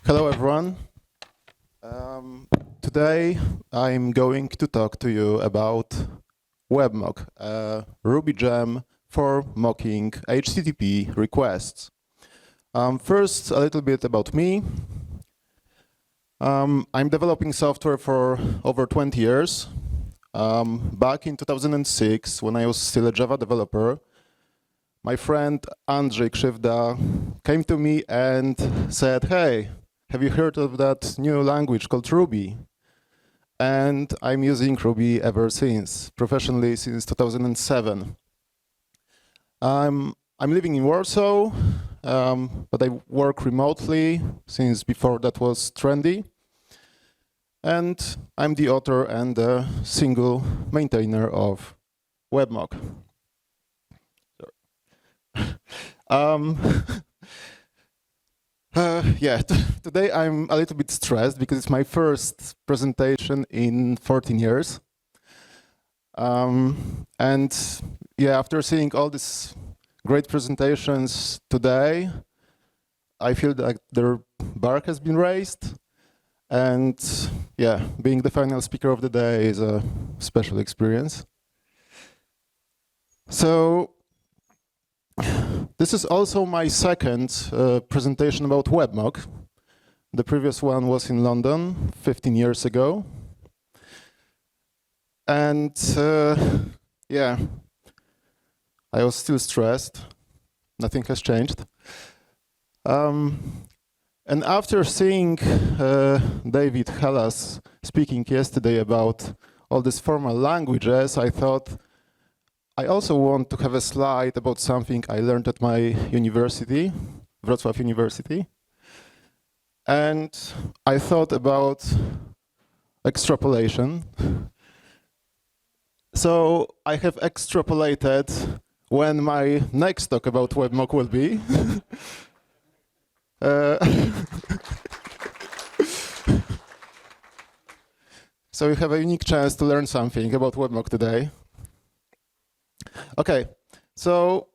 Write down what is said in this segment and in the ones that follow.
Hello, everyone. Today, I'm going to talk to you about Webmock, a Ruby gem for mocking HTTP requests. First, a little bit about me. I'm developing software for over 20 years. Back in 2006, when I was still a Java developer, my friend Andrzej Krzywda came to me and said, "Hey, have you heard of that new language called Ruby?" And I'm using Ruby ever since, professionally since 2007. I'm living in Warsaw, but I work remotely since before that was trendy. And I'm the author and the single maintainer of Webmock. Today I'm a little bit stressed because it's my first presentation in 14 years. After seeing all these great presentations today, I feel that the bar has been raised. And yeah, being the final speaker of the day is a special experience. So, this is also my second presentation about Webmock. The previous one was in London 15 years ago. And I was still stressed. Nothing has changed. And after seeing David Hellas speaking yesterday about all these formal languages, I thought I also want to have a slide about something I learned at my university, Wrocław University. And I thought about extrapolation. So I have extrapolated when my next talk about Webmock will be. So you have a unique chance to learn something about Webmock today. Okay, so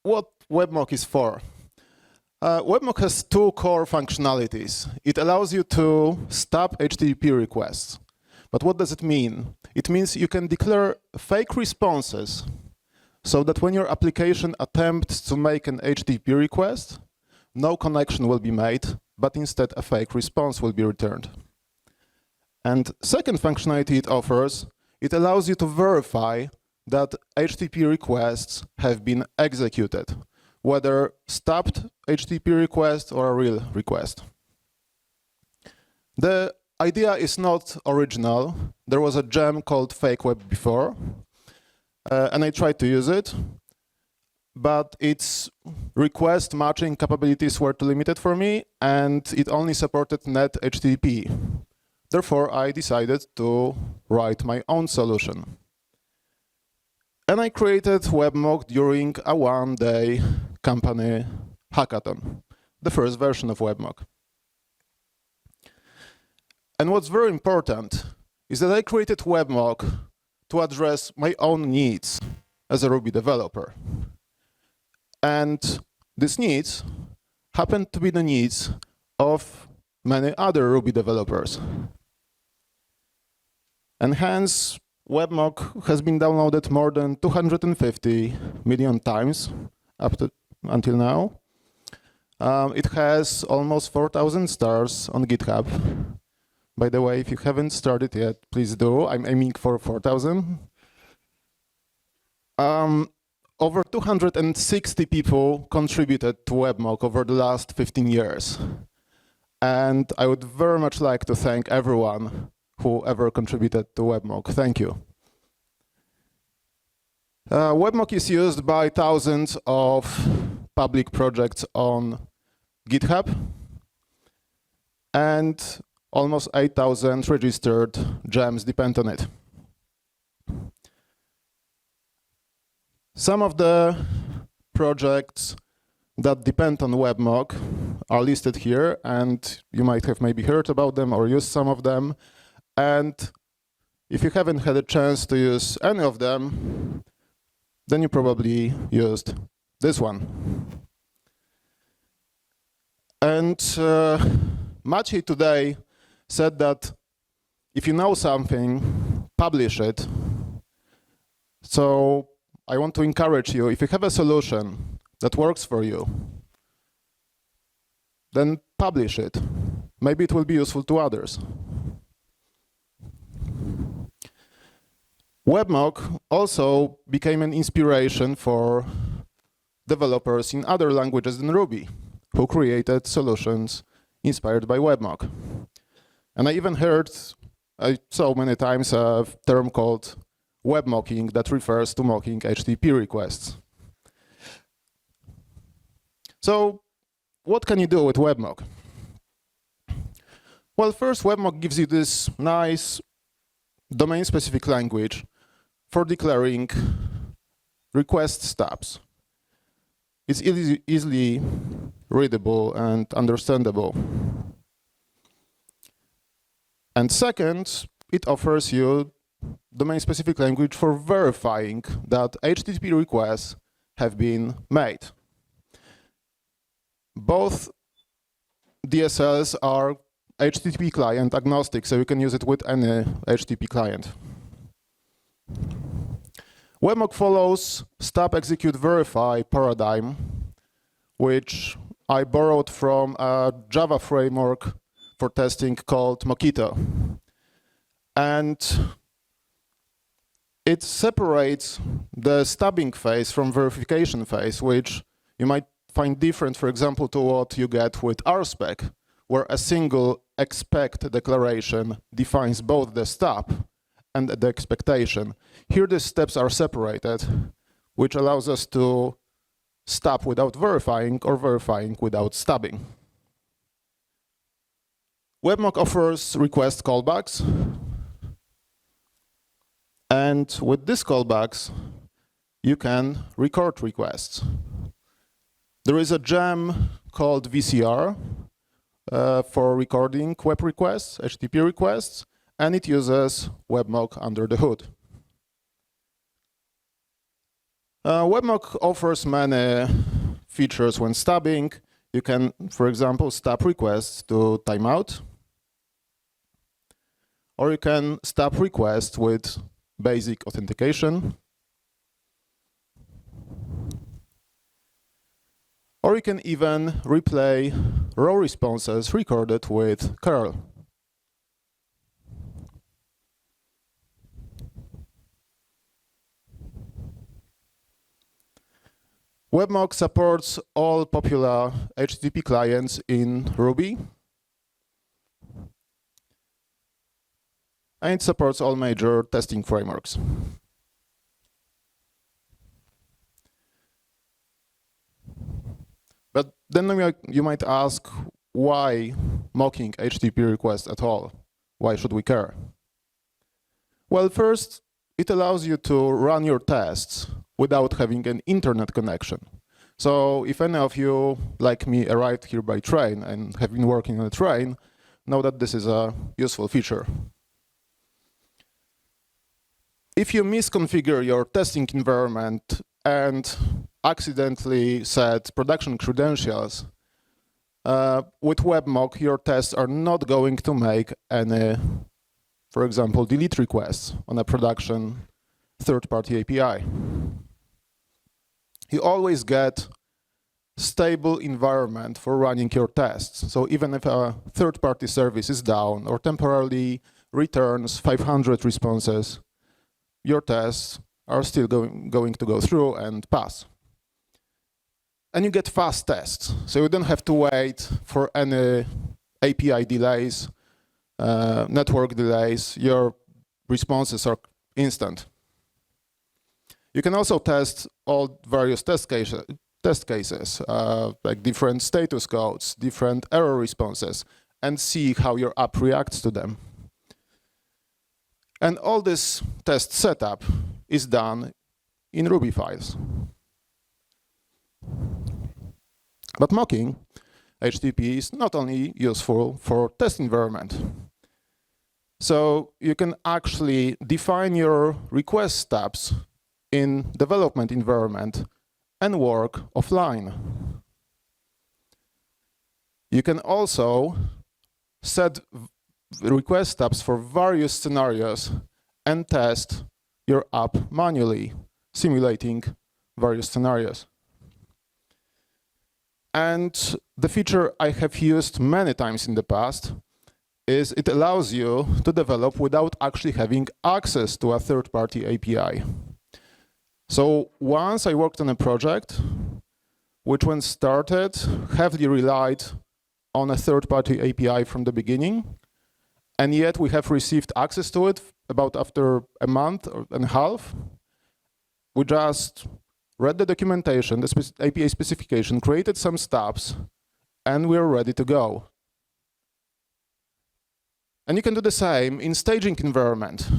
what Webmock is for? Webmock has two core functionalities. It allows you to stop HTTP requests. But what does it mean? It means you can declare fake responses so that when your application attempts to make an HTTP request, no connection will be made, but instead a fake response will be returned. And second functionality it offers, it allows you to verify that HTTP requests have been executed, whether stopped HTTP request or a real request. The idea is not original. There was a gem called FakeWeb before, and I tried to use it, but its request matching capabilities were too limited for me, and it only supported net HTTP. Therefore, I decided to write my own solution. And I created Webmock during a one-day company hackathon, the first version of Webmock. And what's very important is that I created Webmock to address my own needs as a Ruby developer. And these needs happen to be the needs of many other Ruby developers. And hence, Webmock has been downloaded more than 250 million times until now. It has almost 4,000 stars on GitHub. By the way, if you haven't started yet, please do. I'm aiming for 4,000. Over 260 people contributed to Webmock over the last 15 years. And I would very much like to thank everyone who ever contributed to Webmock. Thank you. Webmock is used by thousands of public projects on GitHub, and almost 8,000 registered gems depend on it. Some of the projects that depend on Webmock are listed here, and you might have maybe heard about them or used some of them. And if you haven't had a chance to use any of them, then you probably used this one. And Maciej today said that if you know something, publish it. So I want to encourage you, if you have a solution that works for you, then publish it. Maybe it will be useful to others. Webmock also became an inspiration for developers in other languages than Ruby, who created solutions inspired by Webmock. And I even heard so many times a term called web mocking that refers to mocking HTTP requests. So what can you do with Webmock? Well, first, Webmock gives you this nice domain-specific language for declaring request stubs. It's easily readable and understandable. And second, it offers you domain-specific language for verifying that HTTP requests have been made. Both DSLs are HTTP client agnostic, so you can use it with any HTTP client. Webmock follows stub, execute, verify paradigm, which I borrowed from a Java framework for testing called Mockito. And it separates the stubbing phase from verification phase, which you might find different, for example, to what you get with RSpec, where a single expect declaration defines both the stub and the expectation. Here the steps are separated, which allows us to stub without verifying or verifying without stubbing. Webmock offers request callbacks. And with these callbacks, you can record requests. There is a gem called VCR for recording web requests, HTTP requests, and it uses Webmock under the hood. Webmock offers many features when stubbing. You can, for example, stub requests to timeout, or you can stub requests with basic authentication, or you can even replay raw responses recorded with curl. Webmock supports all popular HTTP clients in Ruby, and it supports all major testing frameworks. But then you might ask, why mocking HTTP requests at all? Why should we care? Well, first, it allows you to run your tests without having an internet connection. So if any of you, like me, arrived here by train and have been working on a train, know that this is a useful feature. If you misconfigure your testing environment and accidentally set production credentials, with Webmock, your tests are not going to make any, for example, delete requests on a production third-party API. You always get stable environment for running your tests. So even if a third-party service is down or temporarily returns 500 responses, your tests are still going to go through and pass. And you get fast tests, so you don't have to wait for any API delays, network delays. Your responses are instant. You can also test all various test cases, like different status codes, different error responses, and see how your app reacts to them. And all this test setup is done in Ruby files. But mocking HTTP is not only useful for test environment. So you can actually define your request stubs in development environment and work offline. You can also set request stubs for various scenarios and test your app manually, simulating various scenarios. And the feature I have used many times in the past is it allows you to develop without actually having access to a third-party API. So once I worked on a project which, when started, heavily relied on a third-party API from the beginning, and yet we have received access to it about after a month and a half. We just read the documentation, the API specification, created some stubs, and we're ready to go. And you can do the same in staging environment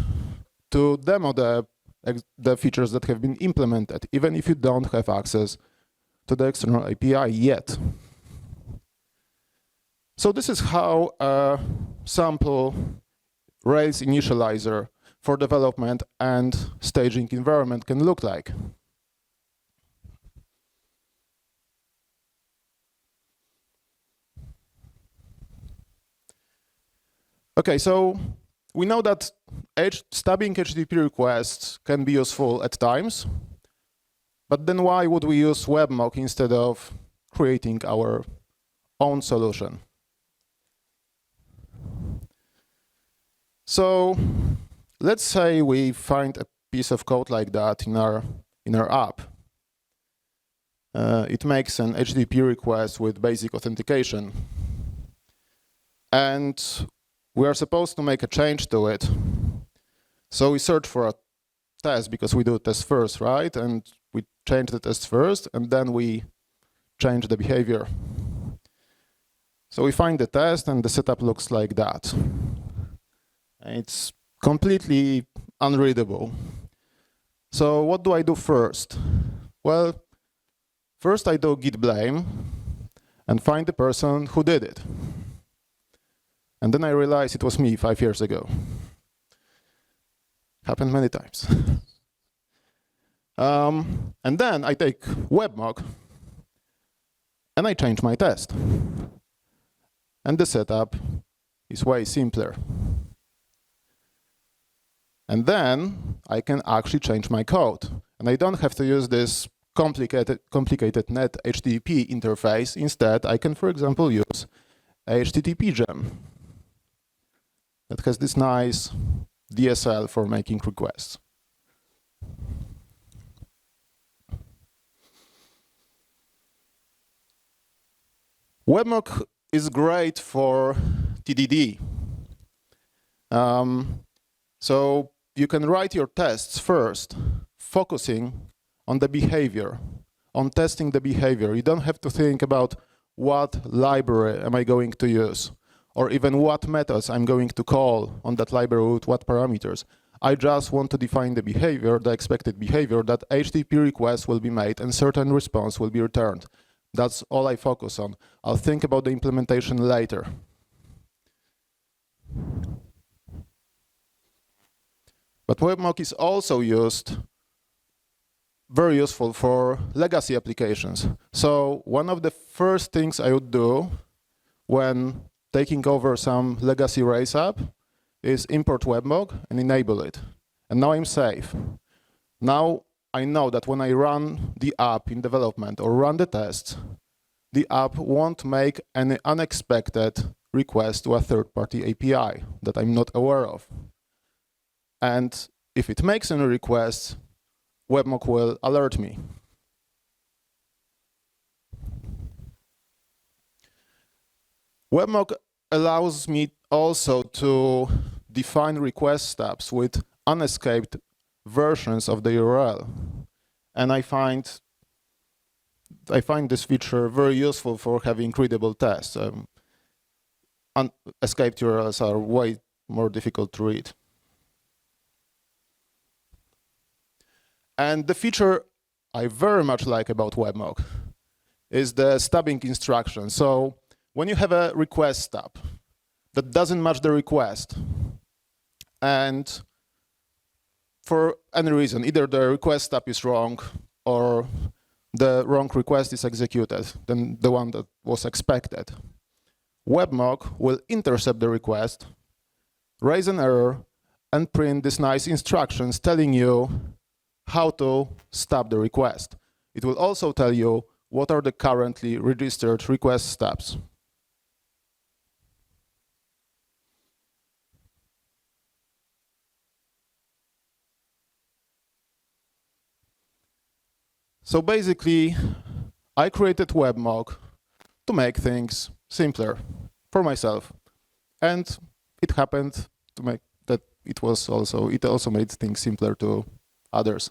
to demo the features that have been implemented, even if you don't have access to the external API yet. So this is how a sample Rails initializer for development and staging environment can look like. Okay, so we know that stubbing HTTP requests can be useful at times, but then why would we use Webmock instead of creating our own solution? So let's say we find a piece of code like that in our app. It makes an HTTP request with basic authentication. And we are supposed to make a change to it. So we search for a test because we do test first, right? And we change the test first, and then we change the behavior. So we find the test, and the setup looks like that. It's completely unreadable. So what do I do first? Well, first I do git blame and find the person who did it. And then I realized it was me 5 years ago. Happened many times. And then I take Webmock and I change my test. And the setup is way simpler. And then I can actually change my code. And I don't have to use this complicated net HTTP interface. Instead, I can, for example, use a HTTP gem that has this nice DSL for making requests. Webmock is great for TDD. So you can write your tests first, focusing on the behavior, on testing the behavior. You don't have to think about what library am I going to use, or even what methods I'm going to call on that library with what parameters. I just want to define the behavior, the expected behavior, that HTTP requests will be made and certain response will be returned. That's all I focus on. I'll think about the implementation later. But Webmock is also very useful for legacy applications. So one of the first things I would do when taking over some legacy Rails app is import Webmock and enable it. And now I'm safe. Now I know that when I run the app in development or run the tests, the app won't make any unexpected request to a third-party API that I'm not aware of. And if it makes any requests, Webmock will alert me. Webmock allows me also to define request stubs with unescaped versions of the URL. And I find this feature very useful for having readable tests. Escaped URLs are way more difficult to read. And the feature I very much like about Webmock is the stubbing instruction. So when you have a request stub that doesn't match the request, and for any reason, either the request stub is wrong or the wrong request is executed than the one that was expected, Webmock will intercept the request, raise an error, and print these nice instructions telling you how to stop the request. It will also tell you what are the currently registered request stubs. So basically, I created Webmock to make things simpler for myself. And it happened to make that it also made things simpler to others.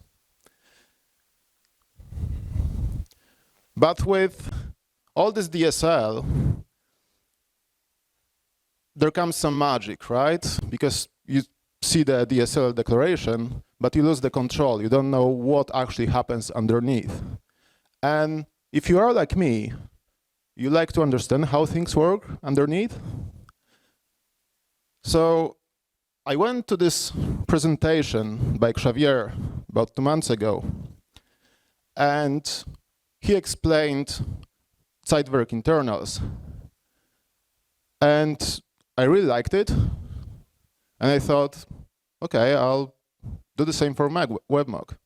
But with all this DSL, there comes some magic, right? Because you see the DSL declaration, but you lose the control. You don't know what actually happens underneath. And if you are like me, you like to understand how things work underneath. So I went to this presentation by Xavier about 2 months ago, and he explained Zeitwerk internals. And I really liked it, and I thought, okay, I'll do the same for Webmock.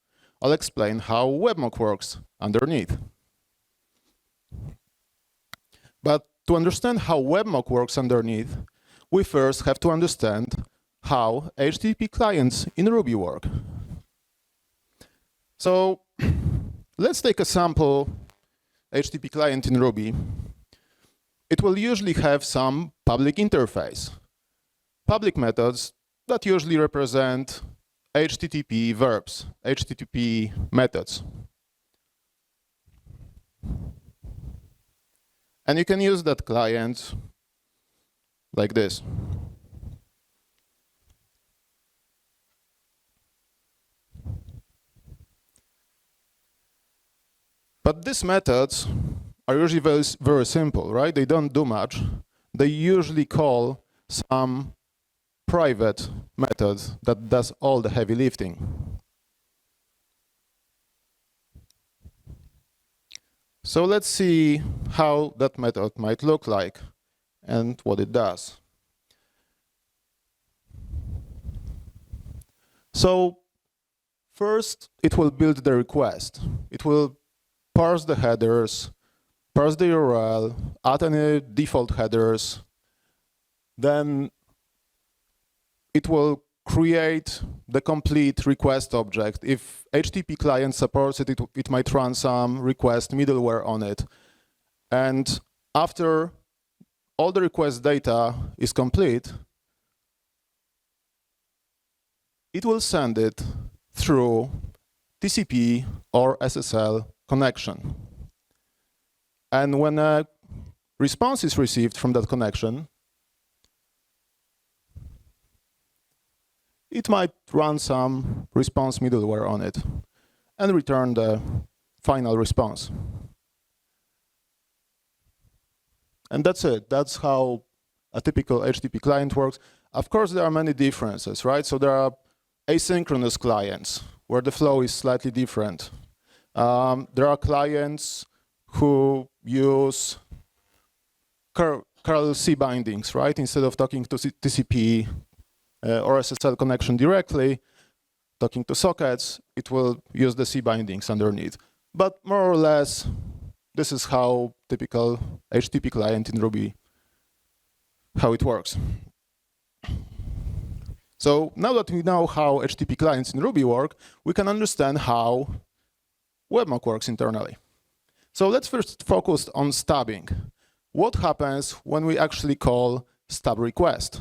I'll explain how Webmock works underneath. But to understand how Webmock works underneath, we first have to understand how HTTP clients in Ruby work. So let's take a sample HTTP client in Ruby. It will usually have some public interface, public methods that usually represent HTTP verbs, HTTP methods. And you can use that client like this. But these methods are usually very simple, right? They don't do much. They usually call some private method that does all the heavy lifting. So let's see how that method might look like and what it does. So first, it will build the request. It will parse the headers, parse the URL, add any default headers. Then it will create the complete request object. If HTTP client supports it, it might run some request middleware on it. And after all the request data is complete, it will send it through TCP or SSL connection. And when a response is received from that connection, it might run some response middleware on it and return the final response. And that's it. That's how a typical HTTP client works. Of course, there are many differences, right? So there are asynchronous clients where the flow is slightly different. There are clients who use curl C bindings, right? Instead of talking to TCP or SSL connection directly, talking to sockets, it will use the C bindings underneath. But more or less, this is how typical HTTP client in Ruby, how it works. So now that we know how HTTP clients in Ruby work, we can understand how Webmock works internally. So let's first focus on stubbing. What happens when we actually call stub request?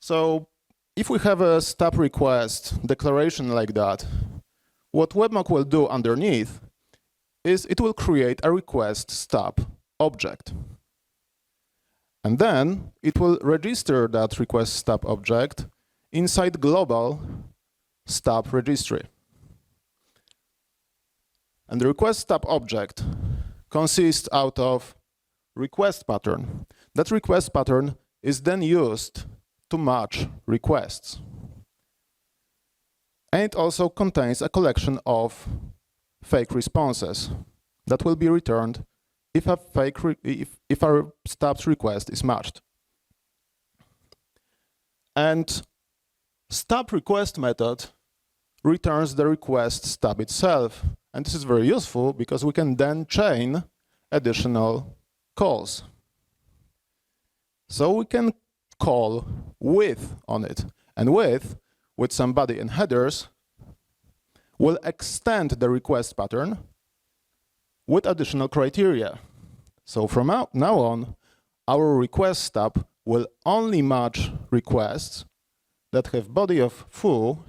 So if we have a stub request declaration like that, what Webmock will do underneath is it will create a request stub object. And then it will register that request stub object inside global stub registry. And the request stub object consists out of request pattern. That request pattern is then used to match requests. And it also contains a collection of fake responses that will be returned if if our stub's request is matched. And stub request method returns the request stub itself. And this is very useful because we can then chain additional calls. So we can call with on it. And with some body and headers, will extend the request pattern with additional criteria. So from now on, our request stub will only match requests that have body of foo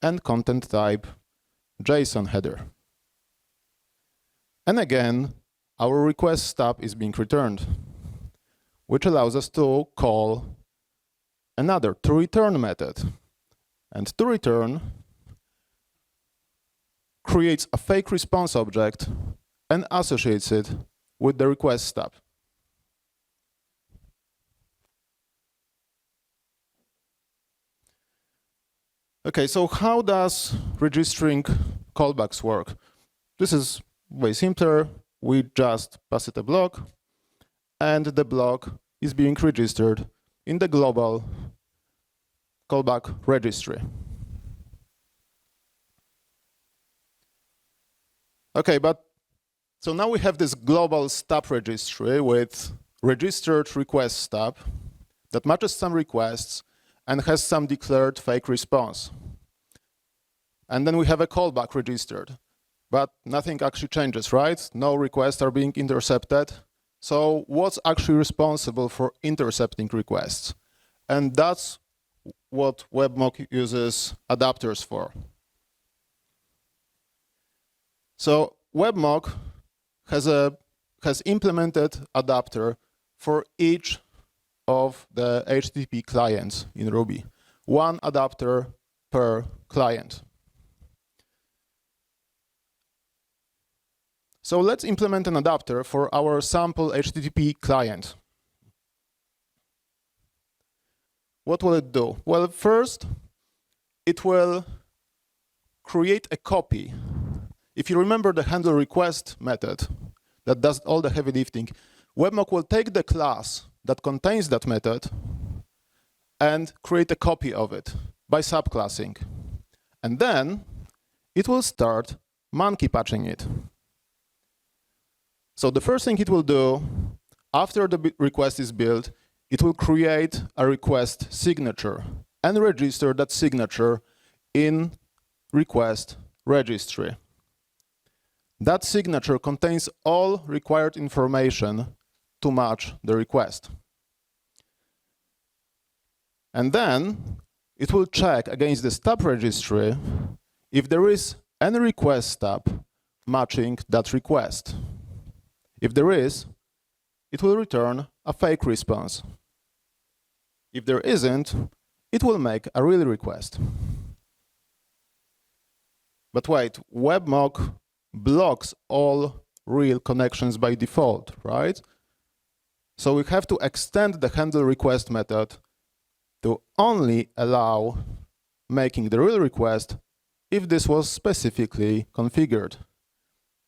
and content type JSON header. And again, our request stub is being returned, which allows us to call another toReturn method. And toReturn creates a fake response object and associates it with the request stub. Okay, so how does registering callbacks work? This is way simpler. We just pass it a block, and the block is being registered in the global callback registry. Okay, but so now we have this global stub registry with registered request stub that matches some requests and has some declared fake response. And then we have a callback registered, but nothing actually changes, right? No requests are being intercepted. So what's actually responsible for intercepting requests? And that's what Webmock uses adapters for. So Webmock has implemented adapter for each of the HTTP clients in Ruby. One adapter per client. So let's implement an adapter for our sample HTTP client. What will it do? Well, first, it will create a copy. If you remember the handle request method that does all the heavy lifting, Webmock will take the class that contains that method and create a copy of it by subclassing. And then it will start monkey patching it. So the first thing it will do, after the request is built, it will create a request signature and register that signature in request registry. That signature contains all required information to match the request. And then it will check against the stub registry if there is any request stub matching that request. If there is, it will return a fake response. If there isn't, it will make a real request. But wait, Webmock blocks all real connections by default, right? So we have to extend the handle request method to only allow making the real request if this was specifically configured.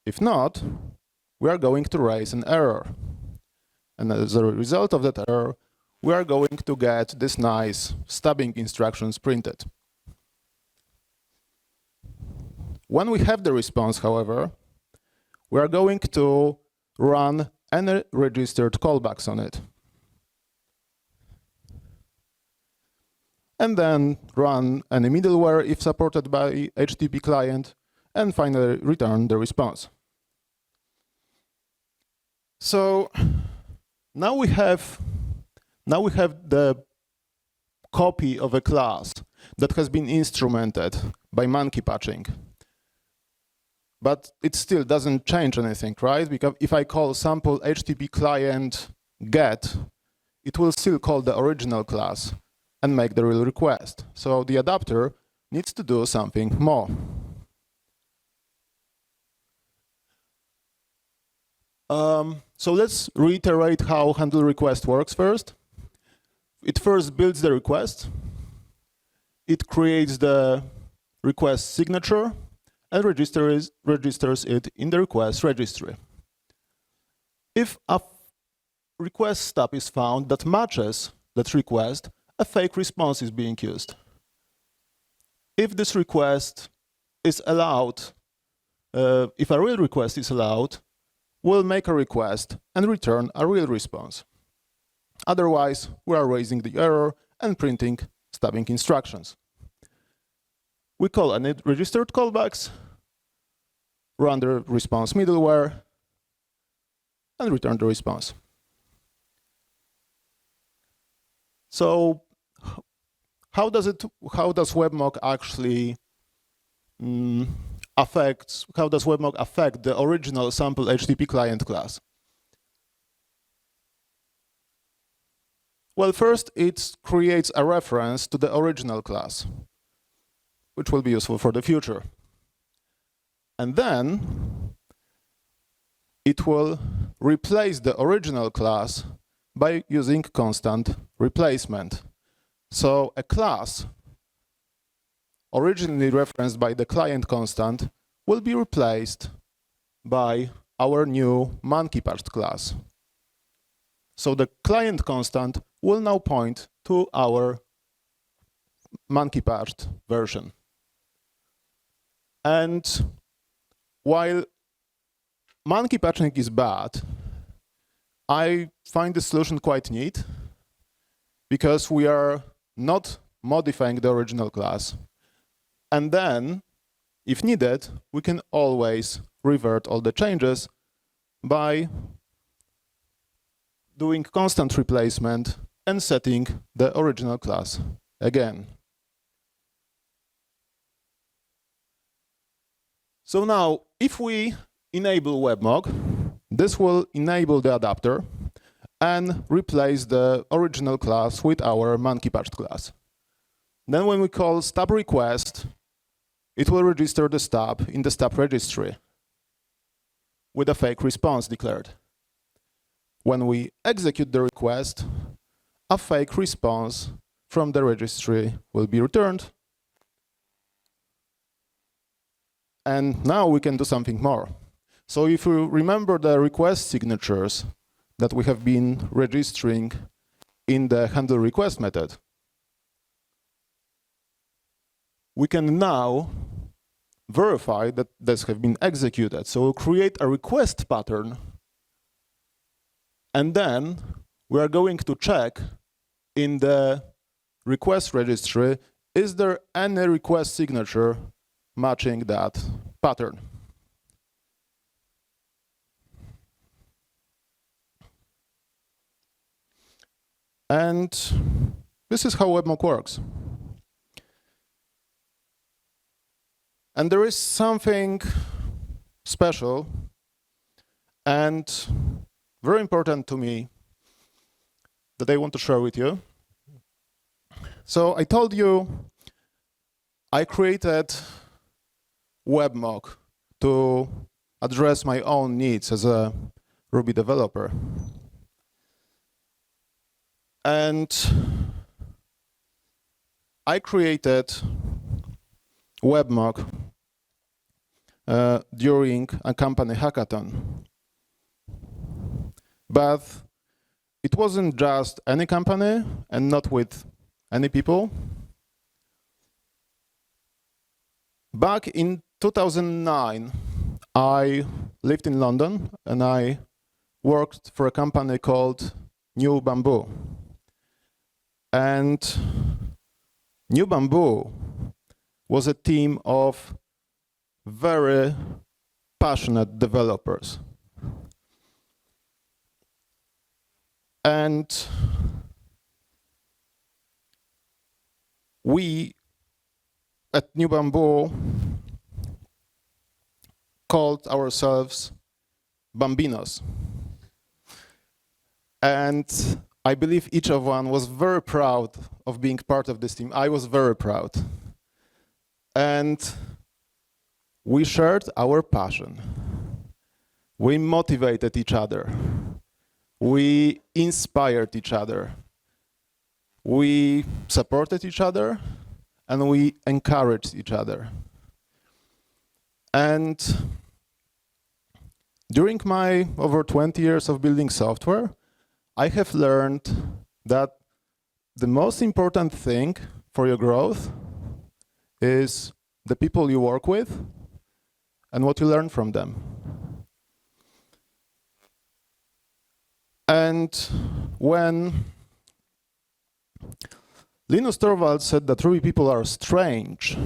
If not, we are going to raise an error. And as a result of that error, we are going to get this nice stubbing instructions printed. When we have the response, however, we are going to run any registered callbacks on it. And then run any middleware if supported by HTTP client, and finally return the response. So now we have the copy of a class that has been instrumented by monkey patching. But it still doesn't change anything, right? Because if I call sample HTTP client get, it will still call the original class and make the real request. So the adapter needs to do something more. So let's reiterate how handle request works first. It first builds the request. It creates the request signature and registers it in the request registry. If a request stub is found that matches that request, a fake response is being used. If this request is allowed, if a real request is allowed, we'll make a request and return a real response. Otherwise, we are raising the error and printing stubbing instructions. We call any registered callbacks, run the response middleware, and return the response. So how does Webmock actually affect the original sample HTTP client class? Well, first, it creates a reference to the original class, which will be useful for the future. And then it will replace the original class by using constant replacement. So a class originally referenced by the client constant will be replaced by our new monkey-patched class. So the client constant will now point to our monkey-patched version. And while monkey patching is bad, I find the solution quite neat because we are not modifying the original class. And then, if needed, we can always revert all the changes by doing constant replacement and setting the original class again. So now, if we enable Webmock, this will enable the adapter and replace the original class with our monkey-patched class. Then when we call stub request, it will register the stub in the stub registry with a fake response declared. When we execute the request, a fake response from the registry will be returned. And now we can do something more. So if you remember the request signatures that we have been registering in the handle request method, we can now verify that this has been executed. So we'll create a request pattern, and then we are going to check in the request registry, is there any request signature matching that pattern? And this is how Webmock works. And there is something special and very important to me that I want to share with you. So I told you I created Webmock to address my own needs as a Ruby developer. And I created Webmock during a company hackathon. But it wasn't just any company and not with any people. Back in 2009, I lived in London and I worked for a company called New Bamboo. And New Bamboo was a team of very passionate developers. And we at New Bamboo called ourselves Bambinos. And I believe each of one was very proud of being part of this team. I was very proud. And we shared our passion. We motivated each other. We inspired each other. We supported each other, and we encouraged each other. And During my over 20 years of building software, I have learned that the most important thing for your growth is the people you work with and what you learn from them. And when Linus Torvalds said that Ruby people are strange,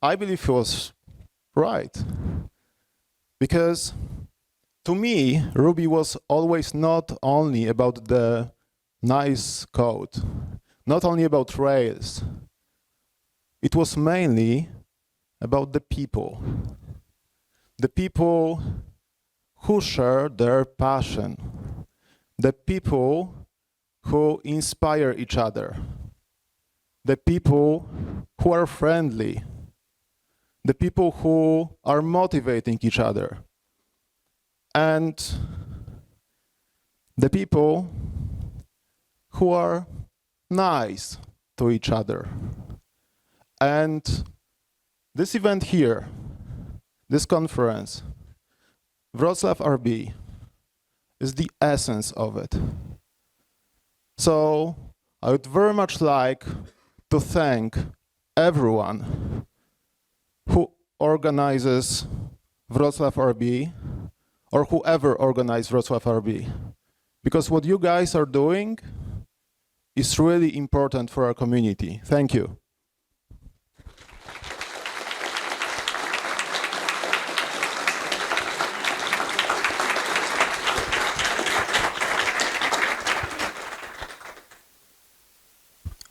I believe he was right. Because to me, Ruby was always not only about the nice code, not only about Rails. It was mainly about the people. The people who share their passion. The people who inspire each other. The people who are friendly. The people who are motivating each other. And the people who are nice to each other. And this event here, this conference, Wrocław RB, is the essence of it. So I would very much like to thank everyone who organizes Wrocław RB, or whoever organized Wrocław RB. Because what you guys are doing is really important for our community. Thank you.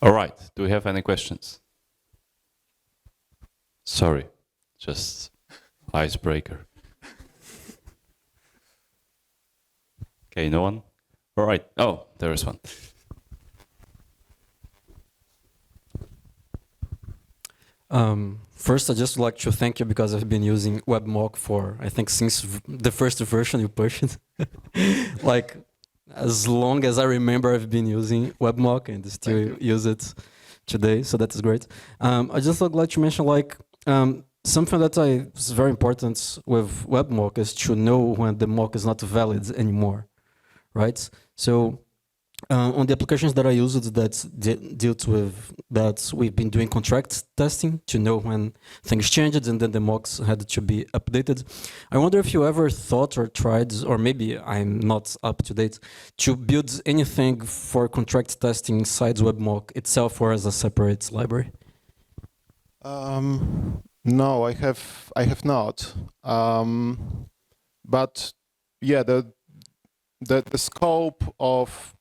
All right, do we have any questions? Sorry, just icebreaker. Okay, no one? All right, oh, there is one. First, I just would like to thank you because I've been using Webmock for, I think, since the first version you pushed. Like, as long as I remember, I've been using Webmock and still use it today, so that is great. I just would like to mention, like, something that is very important with Webmock is to know when the mock is not valid anymore, right? So on the applications that I used that dealt with that, we've been doing contract testing to know when things changed and then the mocks had to be updated. I wonder if you ever thought or tried, or maybe I'm not up to date, to build anything for contract testing inside Webmock itself or as a separate library? No, I have not. But yeah, the scope of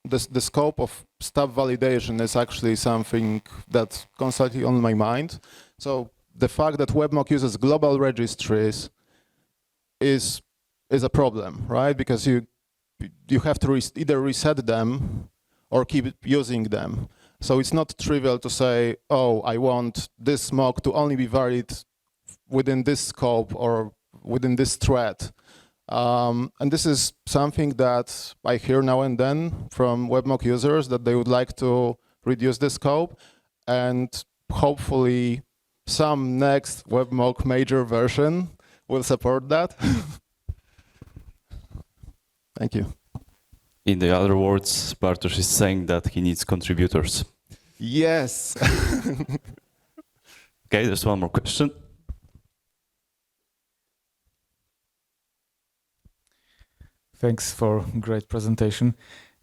the scope of stub validation is actually something that's constantly on my mind. So the fact that Webmock uses global registries is a problem, right? Because you have to either reset them or keep using them. So it's not trivial to say, oh, I want this mock to only be valid within this scope or within this thread. And this is something that I hear now and then from Webmock users, that they would like to reduce the scope, and hopefully some next Webmock major version will support that. Thank you. In the other words, Bartosz is saying that he needs contributors. Yes. Okay, there's one more question. Thanks for great presentation.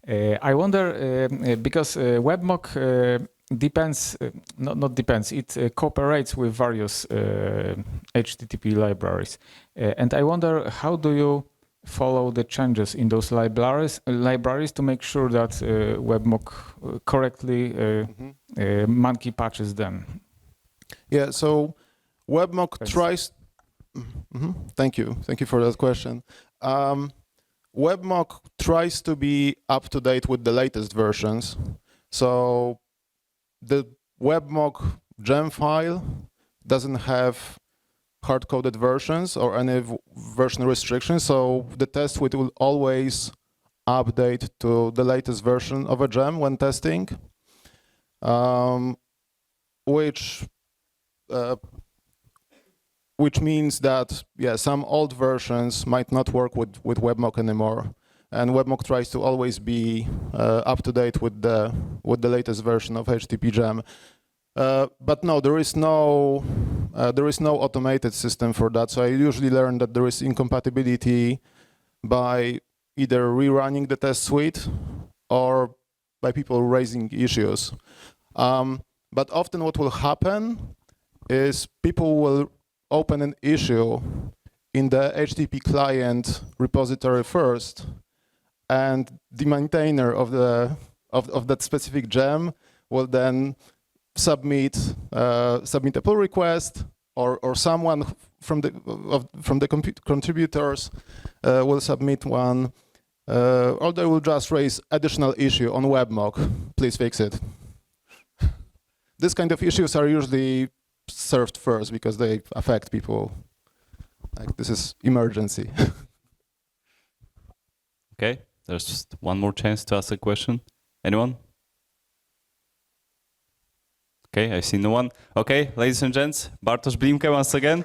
I wonder, because Webmock depends, not depends, it cooperates with various HTTP libraries. And I wonder, how do you follow the changes in those libraries to make sure that Webmock correctly monkey patches them? Yeah, so Webmock tries... Thank you for that question. Webmock tries to be up to date with the latest versions. So the Webmock gem file doesn't have hard-coded versions or any version restrictions, so the test suite will always update to the latest version of a gem when testing, which which means that some old versions might not work with Webmock anymore, and Webmock tries to always be up to date with the latest version of HTTP Gem. But no, there is no automated system for that. So I usually learn that there is incompatibility by either rerunning the test suite or by people raising issues. But often what will happen is people will open an issue in the HTTP client repository first, and the maintainer of that specific gem will then submit a pull request, or someone from the contributors will submit one, or they will just raise additional issue on Webmock. Please fix it. This kind of issues are usually served first because they affect people. Like, this is emergency. Okay, there's just one more chance to ask a question. Anyone? Okay, I see no one. Okay, ladies and gents, Bartosz Blimke once again.